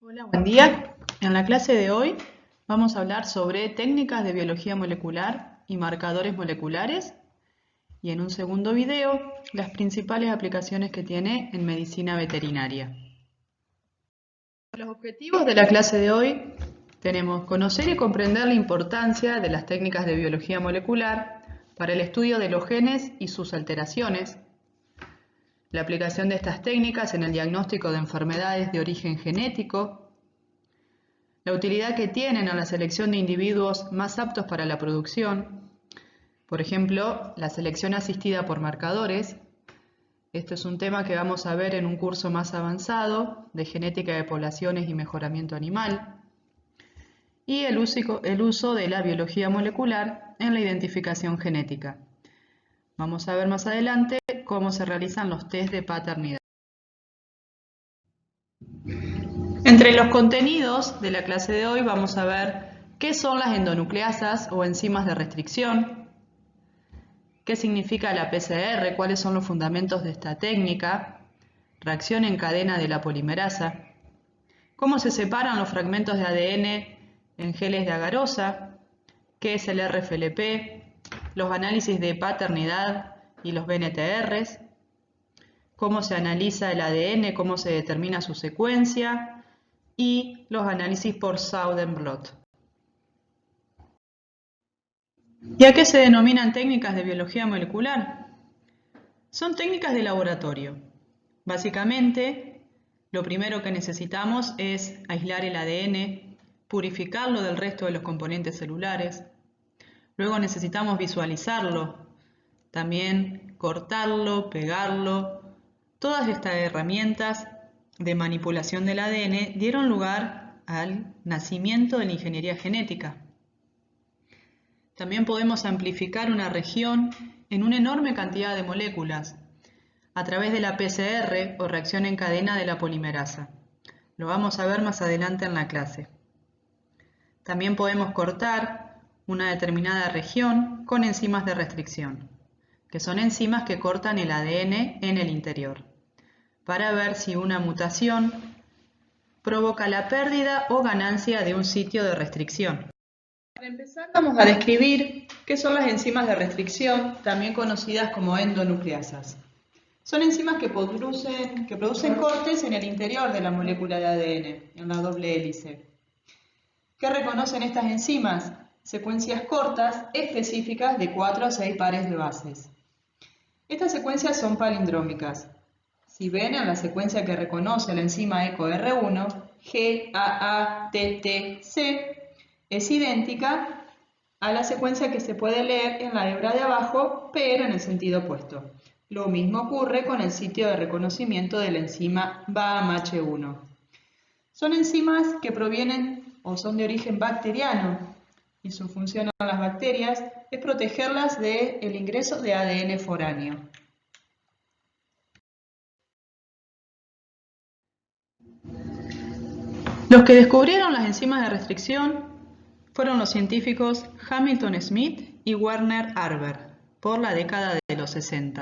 Hola, buen día. En la clase de hoy vamos a hablar sobre técnicas de biología molecular y marcadores moleculares y en un segundo video las principales aplicaciones que tiene en medicina veterinaria. Los objetivos de la clase de hoy tenemos conocer y comprender la importancia de las técnicas de biología molecular para el estudio de los genes y sus alteraciones, la aplicación de estas técnicas en el diagnóstico de enfermedades de origen genético, la utilidad que tienen en la selección de individuos más aptos para la producción, por ejemplo, la selección asistida por marcadores. Esto es un tema que vamos a ver en un curso más avanzado de genética de poblaciones y mejoramiento animal. Y el uso de la biología molecular en la identificación genética. Vamos a ver más adelante cómo se realizan los test de paternidad. Entre los contenidos de la clase de hoy vamos a ver qué son las endonucleasas o enzimas de restricción, qué significa la PCR, cuáles son los fundamentos de esta técnica, reacción en cadena de la polimerasa, cómo se separan los fragmentos de ADN en geles de agarosa, qué es el RFLP, los análisis de paternidad y los BNTRs, cómo se analiza el ADN, cómo se determina su secuencia y los análisis por Sauerbrot. ¿Y a qué se denominan técnicas de biología molecular? Son técnicas de laboratorio. Básicamente, lo primero que necesitamos es aislar el ADN, purificarlo del resto de los componentes celulares. Luego necesitamos visualizarlo, también cortarlo, pegarlo. Todas estas herramientas de manipulación del ADN dieron lugar al nacimiento de la ingeniería genética. También podemos amplificar una región en una enorme cantidad de moléculas a través de la PCR o reacción en cadena de la polimerasa. Lo vamos a ver más adelante en la clase. También podemos cortar una determinada región con enzimas de restricción, que son enzimas que cortan el ADN en el interior, para ver si una mutación provoca la pérdida o ganancia de un sitio de restricción. Para empezar, vamos a describir qué son las enzimas de restricción, también conocidas como endonucleasas. Son enzimas que producen cortes en el interior de la molécula de ADN, en la doble hélice. ¿Qué reconocen estas enzimas? Secuencias cortas específicas de 4 a 6 pares de bases. Estas secuencias son palindrómicas. Si ven en la secuencia que reconoce la enzima EcoR1, GAATTC, es idéntica a la secuencia que se puede leer en la hebra de abajo, pero en el sentido opuesto. Lo mismo ocurre con el sitio de reconocimiento de la enzima BAMH1. Son enzimas que provienen o son de origen bacteriano y su función en las bacterias es protegerlas del ingreso de ADN foráneo. Los que descubrieron las enzimas de restricción fueron los científicos Hamilton Smith y Werner Arber por la década de los 60.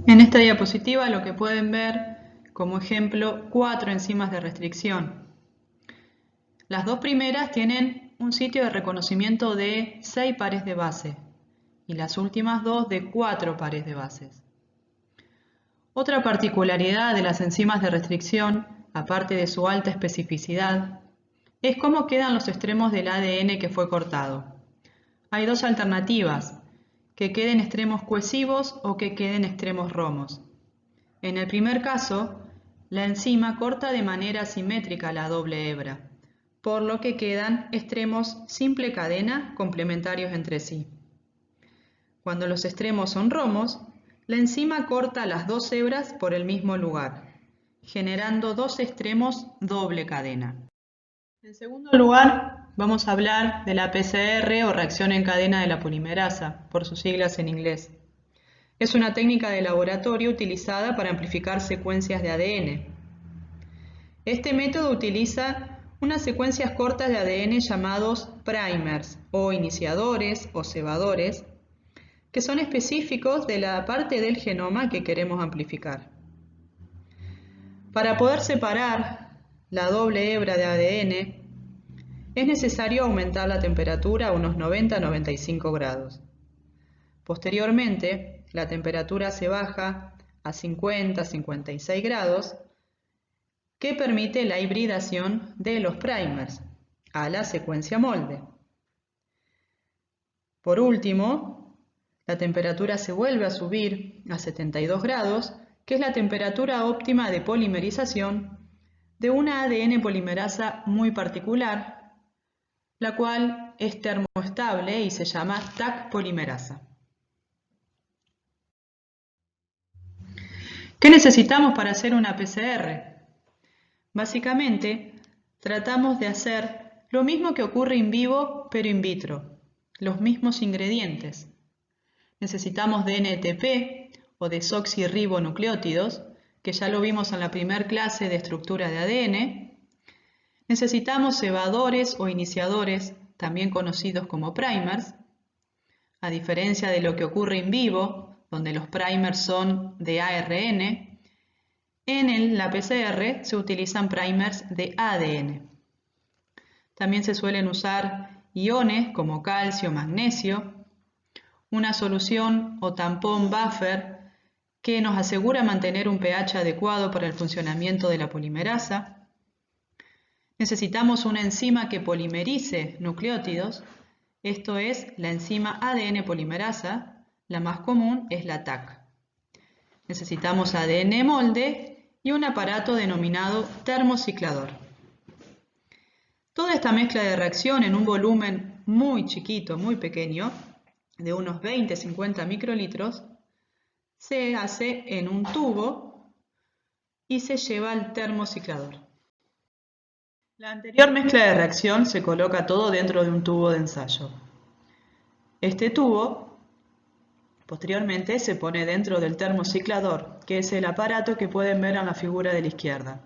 En esta diapositiva lo que pueden ver como ejemplo 4 enzimas de restricción. Las dos primeras tienen un sitio de reconocimiento de 6 pares de base y las últimas dos de 4 pares de bases. Otra particularidad de las enzimas de restricción, aparte de su alta especificidad, es cómo quedan los extremos del ADN que fue cortado. Hay dos alternativas, que queden extremos cohesivos o que queden extremos romos. En el primer caso, la enzima corta de manera simétrica la doble hebra, por lo que quedan extremos simple cadena complementarios entre sí. Cuando los extremos son romos, la enzima corta las dos hebras por el mismo lugar, generando dos extremos doble cadena. En segundo lugar, vamos a hablar de la PCR o reacción en cadena de la polimerasa, por sus siglas en inglés. Es una técnica de laboratorio utilizada para amplificar secuencias de ADN. Este método utiliza unas secuencias cortas de ADN llamados primers o iniciadores o cebadores, que son específicos de la parte del genoma que queremos amplificar. Para poder separar la doble hebra de ADN, es necesario aumentar la temperatura a unos 90-95 grados. Posteriormente, la temperatura se baja a 50-56 grados, que permite la hibridación de los primers a la secuencia molde. Por último, la temperatura se vuelve a subir a 72 grados, que es la temperatura óptima de polimerización de una ADN polimerasa muy particular, la cual es termoestable y se llama Taq polimerasa. ¿Qué necesitamos para hacer una PCR? Básicamente, tratamos de hacer lo mismo que ocurre in vivo, pero in vitro, los mismos ingredientes. Necesitamos DNTP o desoxirribonucleótidos, que ya lo vimos en la primera clase de estructura de ADN. Necesitamos cebadores o iniciadores, también conocidos como primers. A diferencia de lo que ocurre in vivo, donde los primers son de ARN, en la PCR se utilizan primers de ADN. También se suelen usar iones como calcio, magnesio, una solución o tampón buffer que nos asegura mantener un pH adecuado para el funcionamiento de la polimerasa. Necesitamos una enzima que polimerice nucleótidos, esto es la enzima ADN polimerasa, la más común es la Taq. Necesitamos ADN molde y un aparato denominado termociclador. Toda esta mezcla de reacción en un volumen muy chiquito, muy pequeño, de unos 20-50 microlitros, se hace en un tubo y se lleva al termociclador. La anterior mezcla de reacción se coloca todo dentro de un tubo de ensayo. Este tubo posteriormente se pone dentro del termociclador, que es el aparato que pueden ver en la figura de la izquierda.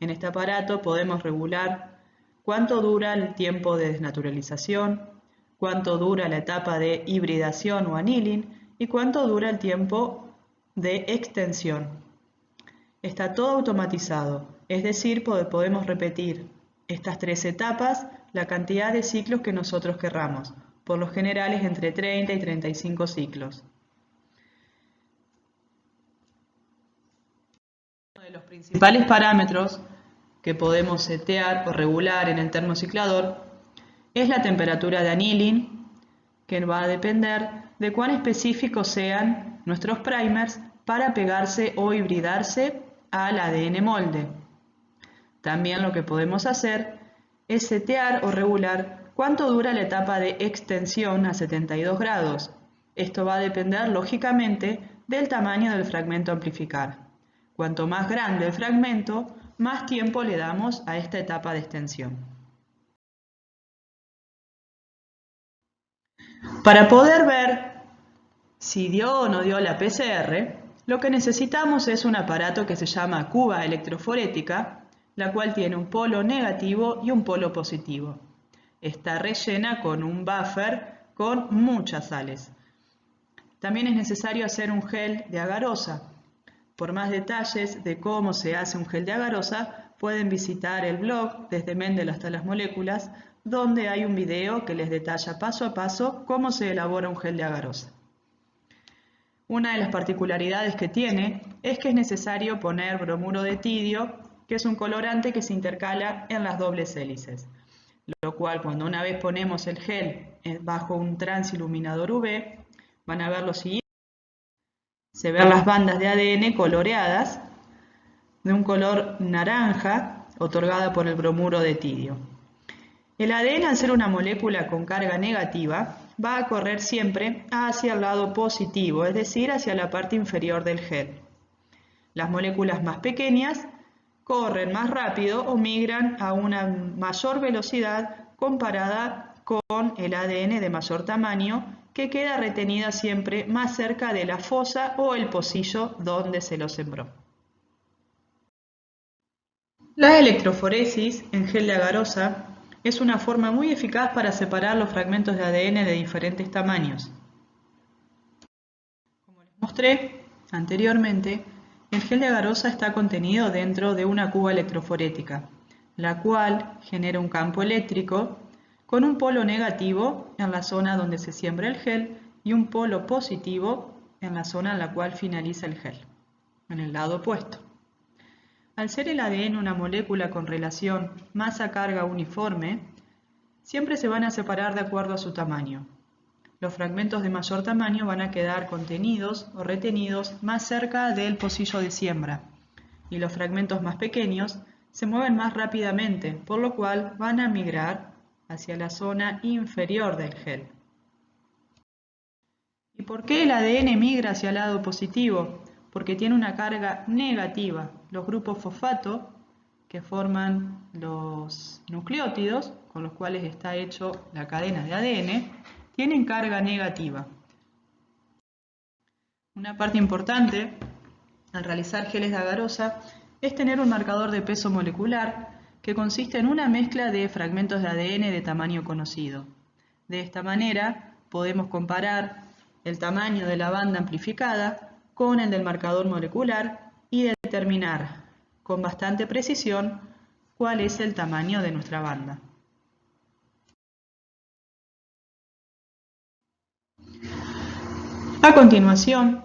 En este aparato podemos regular cuánto dura el tiempo de desnaturalización, cuánto dura la etapa de hibridación o annealing y cuánto dura el tiempo de extensión. Está todo automatizado, es decir, podemos repetir estas tres etapas la cantidad de ciclos que nosotros querramos. Por lo general es entre 30 y 35 ciclos. Uno de los principales parámetros que podemos setear o regular en el termociclador es la temperatura de annealing, que va a depender de cuán específicos sean nuestros primers para pegarse o hibridarse al ADN molde. También lo que podemos hacer es setear o regular cuánto dura la etapa de extensión a 72 grados. Esto va a depender lógicamente del tamaño del fragmento a amplificar. Cuanto más grande el fragmento, más tiempo le damos a esta etapa de extensión. Para poder ver si dio o no dio la PCR, lo que necesitamos es un aparato que se llama cuba electroforética, la cual tiene un polo negativo y un polo positivo. Está rellena con un buffer con muchas sales. También es necesario hacer un gel de agarosa. Por más detalles de cómo se hace un gel de agarosa, pueden visitar el blog Desde Mendel hasta las moléculas, donde hay un video que les detalla paso a paso cómo se elabora un gel de agarosa. Una de las particularidades que tiene es que es necesario poner bromuro de tidio, que es un colorante que se intercala en las dobles hélices, lo cual cuando una vez ponemos el gel bajo un transiluminador UV, van a ver lo siguiente. Se ven las bandas de ADN coloreadas de un color naranja otorgada por el bromuro de tidio. El ADN, al ser una molécula con carga negativa, va a correr siempre hacia el lado positivo, es decir, hacia la parte inferior del gel. Las moléculas más pequeñas corren más rápido o migran a una mayor velocidad comparada con el ADN de mayor tamaño, que queda retenida siempre más cerca de la fosa o el pocillo donde se lo sembró. La electroforesis en gel de agarosa es una forma muy eficaz para separar los fragmentos de ADN de diferentes tamaños. Como les mostré anteriormente, el gel de agarosa está contenido dentro de una cuba electroforética. la cual genera un campo eléctrico con un polo negativo en la zona donde se siembra el gel y un polo positivo en la zona en la cual finaliza el gel, en el lado opuesto. Al ser el ADN una molécula con relación masa-carga uniforme, siempre se van a separar de acuerdo a su tamaño. Los fragmentos de mayor tamaño van a quedar contenidos o retenidos más cerca del pocillo de siembra y los fragmentos más pequeños se mueven más rápidamente, por lo cual van a migrar hacia la zona inferior del gel. ¿Y por qué el ADN migra hacia el lado positivo? Porque tiene una carga negativa. Los grupos fosfato, que forman los nucleótidos, con los cuales está hecho la cadena de ADN, tienen carga negativa. Una parte importante al realizar geles de agarosa es tener un marcador de peso molecular que consiste en una mezcla de fragmentos de ADN de tamaño conocido. De esta manera podemos comparar el tamaño de la banda amplificada con el del marcador molecular y determinar con bastante precisión cuál es el tamaño de nuestra banda. A continuación,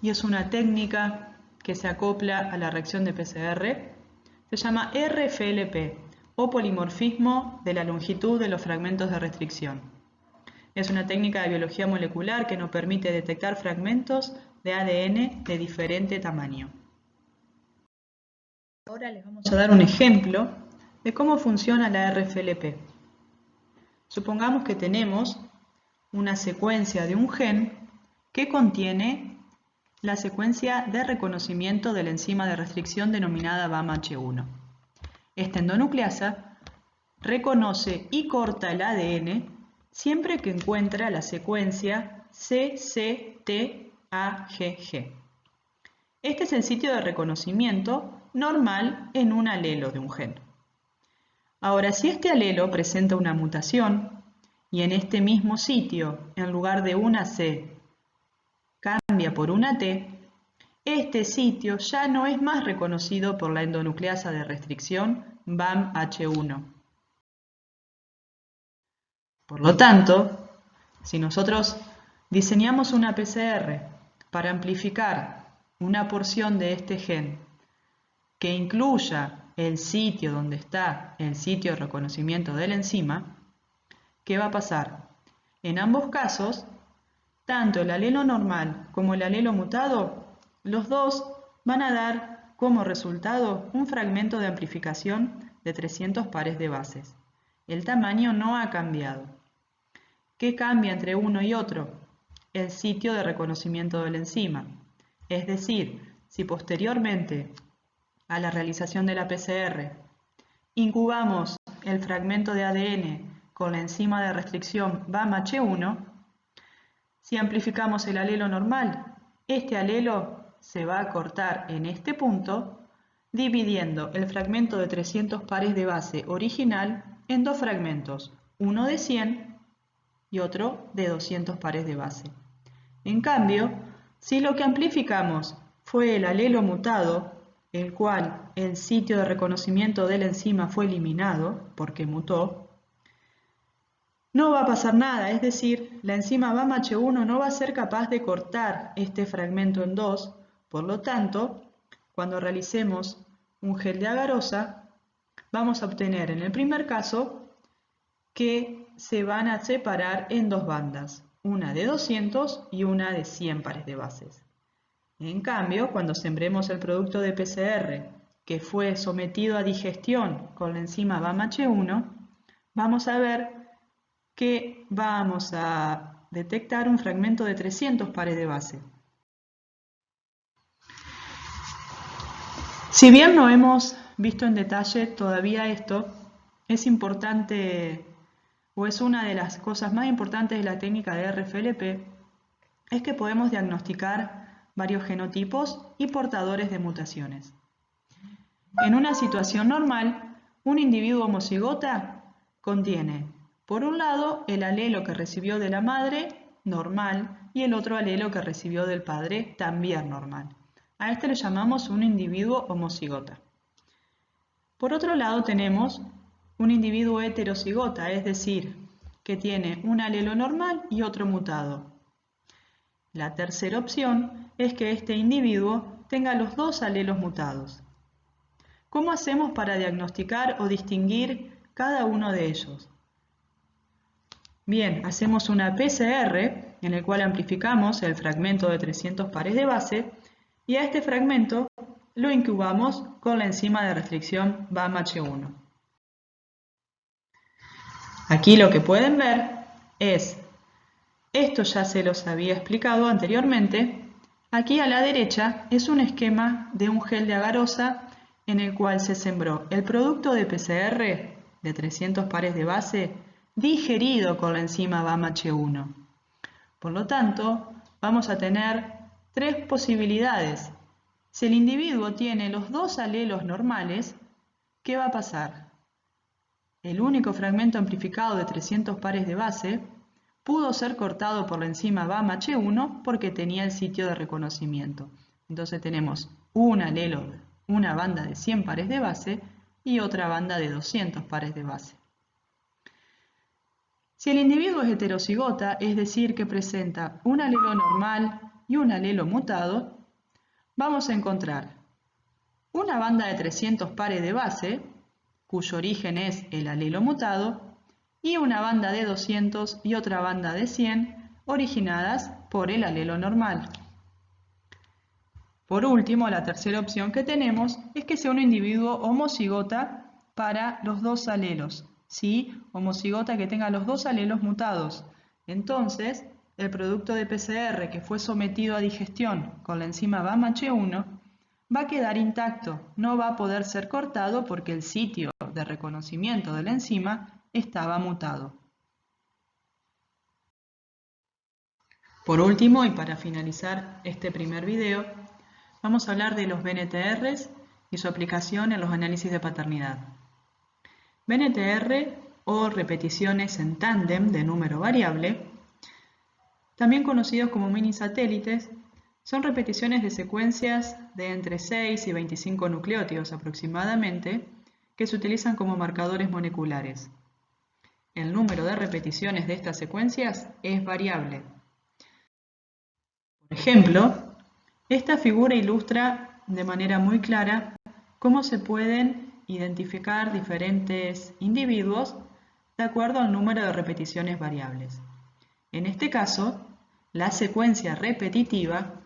y es una técnica que se acopla a la reacción de PCR, se llama RFLP o polimorfismo de la longitud de los fragmentos de restricción. Es una técnica de biología molecular que nos permite detectar fragmentos de ADN de diferente tamaño. Ahora les vamos a dar un ejemplo de cómo funciona la RFLP. Supongamos que tenemos una secuencia de un gen que contiene la secuencia de reconocimiento de la enzima de restricción denominada BAMH1. Esta endonucleasa reconoce y corta el ADN siempre que encuentra la secuencia CCTAGG. Este es el sitio de reconocimiento normal en un alelo de un gen. Ahora, si este alelo presenta una mutación y en este mismo sitio, en lugar de una C, cambia por una T, este sitio ya no es más reconocido por la endonucleasa de restricción BAMH1. Por lo tanto, si nosotros diseñamos una PCR para amplificar una porción de este gen que incluya el sitio donde está el sitio de reconocimiento de la enzima, ¿qué va a pasar? En ambos casos, tanto el alelo normal como el alelo mutado, los dos van a dar como resultado un fragmento de amplificación de 300 pares de bases. El tamaño no ha cambiado. ¿Qué cambia entre uno y otro? El sitio de reconocimiento de la enzima. Es decir, si posteriormente a la realización de la PCR incubamos el fragmento de ADN con la enzima de restricción BAMH1, si amplificamos el alelo normal, este alelo se va a cortar en este punto, dividiendo el fragmento de 300 pares de base original en dos fragmentos, uno de 100 y otro de 200 pares de base. En cambio, si lo que amplificamos fue el alelo mutado, el cual el sitio de reconocimiento de la enzima fue eliminado porque mutó, no va a pasar nada, es decir, la enzima BAMH1 no va a ser capaz de cortar este fragmento en dos, por lo tanto, cuando realicemos un gel de agarosa, vamos a obtener en el primer caso que se van a separar en dos bandas, una de 200 y una de 100 pares de bases. En cambio, cuando sembremos el producto de PCR que fue sometido a digestión con la enzima BAMH1, vamos a ver que vamos a detectar un fragmento de 300 pares de base. Si bien no hemos visto en detalle todavía esto, es importante, o es una de las cosas más importantes de la técnica de RFLP, es que podemos diagnosticar varios genotipos y portadores de mutaciones. En una situación normal, un individuo homocigota contiene, por un lado, el alelo que recibió de la madre, normal, y el otro alelo que recibió del padre, también normal. A este le llamamos un individuo homocigota. Por otro lado tenemos un individuo heterocigota, es decir, que tiene un alelo normal y otro mutado. La tercera opción es que este individuo tenga los dos alelos mutados. ¿Cómo hacemos para diagnosticar o distinguir cada uno de ellos? Bien, hacemos una PCR en el cual amplificamos el fragmento de 300 pares de base y a este fragmento lo incubamos con la enzima de restricción BAM-H1. Aquí lo que pueden ver es, esto ya se los había explicado anteriormente, aquí a la derecha es un esquema de un gel de agarosa en el cual se sembró el producto de PCR de 300 pares de base digerido con la enzima BAM-H1. Por lo tanto, vamos a tener tres posibilidades. Si el individuo tiene los dos alelos normales, ¿qué va a pasar? El único fragmento amplificado de 300 pares de base pudo ser cortado por la enzima BAM-H1 porque tenía el sitio de reconocimiento. Entonces tenemos un alelo, una banda de 100 pares de base y otra banda de 200 pares de base. Si el individuo es heterocigota, es decir, que presenta un alelo normal y un alelo mutado, vamos a encontrar una banda de 300 pares de base, cuyo origen es el alelo mutado, y una banda de 200 y otra banda de 100, originadas por el alelo normal. Por último, la tercera opción que tenemos es que sea un individuo homocigota para los dos alelos. ¿Sí? Homocigota que tenga los dos alelos mutados. Entonces, el producto de PCR que fue sometido a digestión con la enzima BAM-H1 va a quedar intacto, no va a poder ser cortado porque el sitio de reconocimiento de la enzima estaba mutado. Por último, y para finalizar este primer video, vamos a hablar de los BNTRs y su aplicación en los análisis de paternidad. BNTR o repeticiones en tándem de número variable, también conocidos como mini satélites, son repeticiones de secuencias de entre 6 y 25 nucleótidos aproximadamente que se utilizan como marcadores moleculares. El número de repeticiones de estas secuencias es variable. Por ejemplo, esta figura ilustra de manera muy clara cómo se pueden identificar diferentes individuos de acuerdo al número de repeticiones variables. En este caso, la secuencia repetitiva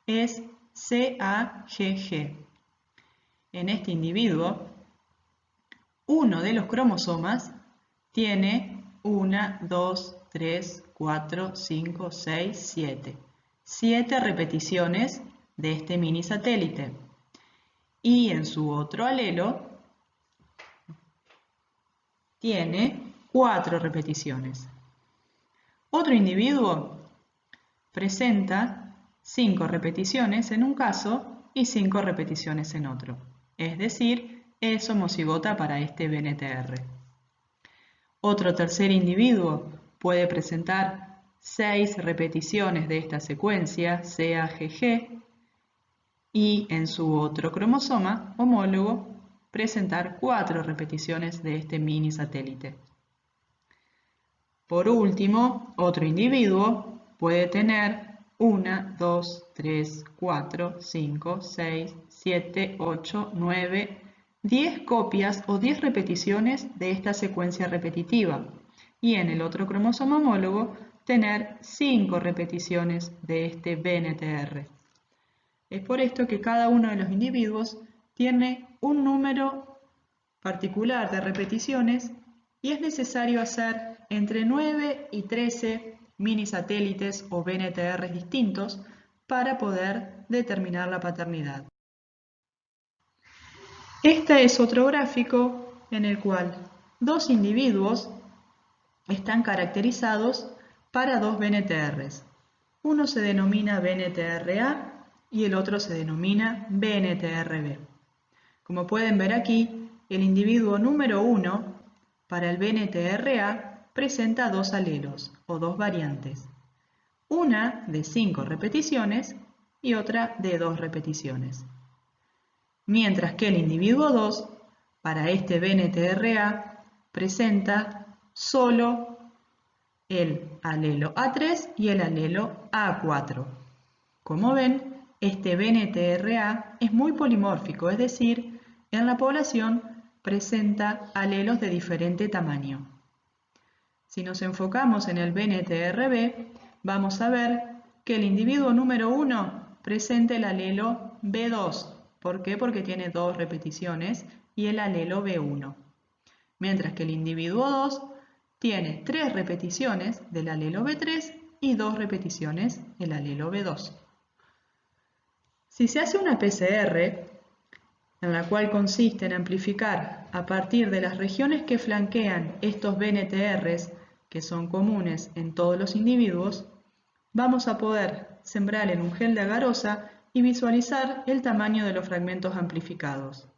es CAGG. En este individuo, uno de los cromosomas tiene 1, 2, 3, 4, 5, 6, 7. 7 repeticiones de este mini satélite. Y en su otro alelo tiene 4 repeticiones. Otro individuo presenta 5 repeticiones en un caso y 5 repeticiones en otro. Es decir, es homocigota para este BNTR. Otro tercer individuo puede presentar 6 repeticiones de esta secuencia CAGG y en su otro cromosoma homólogo presentar 4 repeticiones de este mini satélite. Por último, otro individuo puede tener 1, 2, 3, 4, 5, 6, 7, 8, 9, 10 copias o 10 repeticiones de esta secuencia repetitiva y en el otro cromosoma homólogo tener 5 repeticiones de este BNTR. Es por esto que cada uno de los individuos tiene un número particular de repeticiones y es necesario hacer entre 9 y 13 mini satélites o BNTRs distintos para poder determinar la paternidad. Este es otro gráfico en el cual dos individuos están caracterizados para dos BNTRs. Uno se denomina BNTR-A y el otro se denomina BNTR-B. Como pueden ver aquí, el individuo número 1 para el BNTR-A presenta dos alelos o dos variantes, una de 5 repeticiones y otra de 2 repeticiones. Mientras que el individuo 2 para este BNTRA presenta solo el alelo A3 y el alelo A4. Como ven, este BNTRA es muy polimórfico, es decir, en la población presenta alelos de diferente tamaño. Si nos enfocamos en el BNTRB, vamos a ver que el individuo número 1 presenta el alelo B2. ¿Por qué? Porque tiene 2 repeticiones y el alelo B1. Mientras que el individuo 2 tiene 3 repeticiones del alelo B3 y 2 repeticiones del alelo B2. Si se hace una PCR, en la cual consiste en amplificar a partir de las regiones que flanquean estos BNTRs, que son comunes en todos los individuos, vamos a poder sembrar en un gel de agarosa y visualizar el tamaño de los fragmentos amplificados.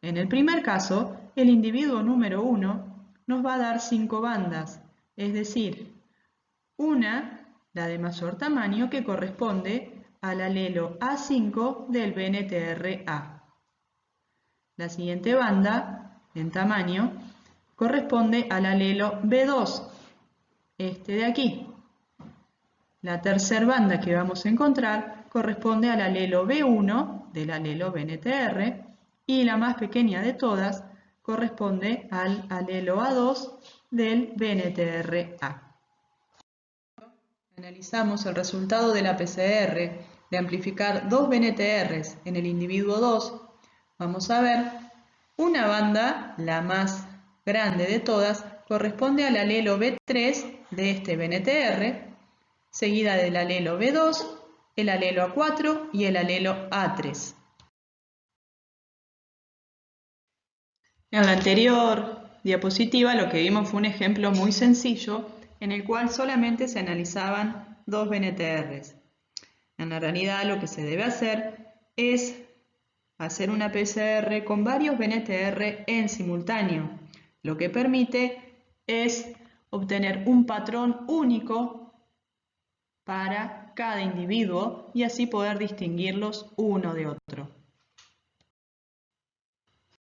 En el primer caso, el individuo número 1 nos va a dar 5 bandas, es decir, una, la de mayor tamaño, que corresponde al alelo A5 del BNTRA. La siguiente banda, en tamaño, corresponde al alelo B2, este de aquí. La tercera banda que vamos a encontrar corresponde al alelo B1 del alelo BNTR y la más pequeña de todas corresponde al alelo A2 del BNTRA. Analizamos el resultado de la PCR de amplificar 2 BNTRs en el individuo 2. Vamos a ver, una banda, la más grande de todas, corresponde al alelo B3 de este BNTR, seguida del alelo B2, el alelo A4 y el alelo A3. En la anterior diapositiva lo que vimos fue un ejemplo muy sencillo en el cual solamente se analizaban 2 BNTRs. En la realidad lo que se debe hacer es hacer una PCR con varios BNTR en simultáneo, lo que permite es obtener un patrón único para cada individuo y así poder distinguirlos uno de otro.